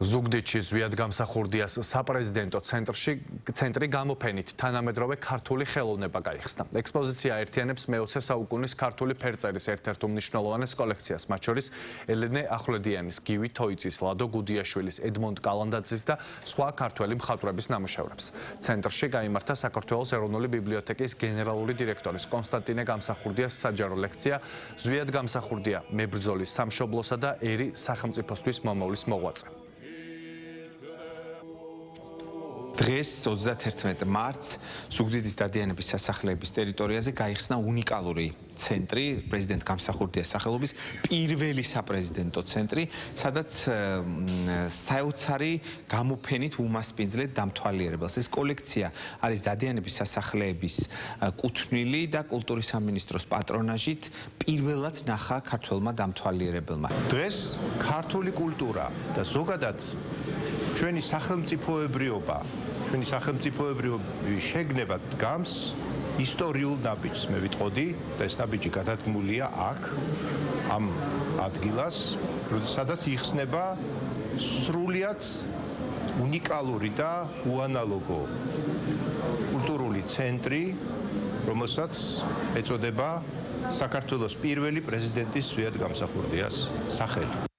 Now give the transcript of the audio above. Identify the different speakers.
Speaker 1: ზუგდიდში ზვიადგამსახურდიას საპრეზიდენტო ცენტრი გამოფენით თანამედროვე ქართული ხელოვნება გაიხსნა. ექსპოზიცია აერთიანებს მე-20 საუკუნის ქართული ფერწერის ერთ-ერთ უმნიშვნელოვანეს კოლექციას, მათ შორის ელენე ახვლედიანის, გივი თოიცის, ლადო გუდიაშვილის, ედმონდ კალანდაძის და სხვა ქართველი მხატვრების ნამუშევრებს. ცენტრში გაიმართა საქართველოს ეროვნული ბიბლიოთეკის გენერალური დირექტორის კონსტანტინე გამსახურდიას საჯარო ლექცია ზვიადგამსახურდია მებრძოლის სამშობლოსა და ერი სახელმწიფოსთვის მომავლის მოღვაწე.
Speaker 2: დღეს 31 მარტს ზუგდიდის დადიანების სასახლეების ტერიტორიაზე გაიხსნა უნიკალური ცენტრი, პრეზიდენტ გამსახურდიას სახელობის პირველი საპრეზიდენტო ცენტრი, სადაც საოცარი გამოფენით უმასპინძლეთ დამთვალიერებელს. ეს კოლექცია არის დადიანების სასახლეების კუთვნილი და კულტურის სამინისტროს პატრონაჟით პირველად ნახა ქართველმა დამთვალიერებელმა.
Speaker 3: დღეს ქართული კულტურა და ზოგადად ჩვენი სახელმწიფოებრიობა, ჩვენი სახელმწიფოებრიობის შეგნება დგამს ისტორიულ ნაბიჯს, მე ვიტყოდი, და ეს ნაბიჯი გადადგმულია აქ, ამ ადგილას, სადაც იხსნება სრულიად უნიკალური და უანალოგო კულტურული ცენტრი, რომელსაც ეწოდება საქართველოს პირველი პრეზიდენტის ზვიადგამსახურდიას სახელი.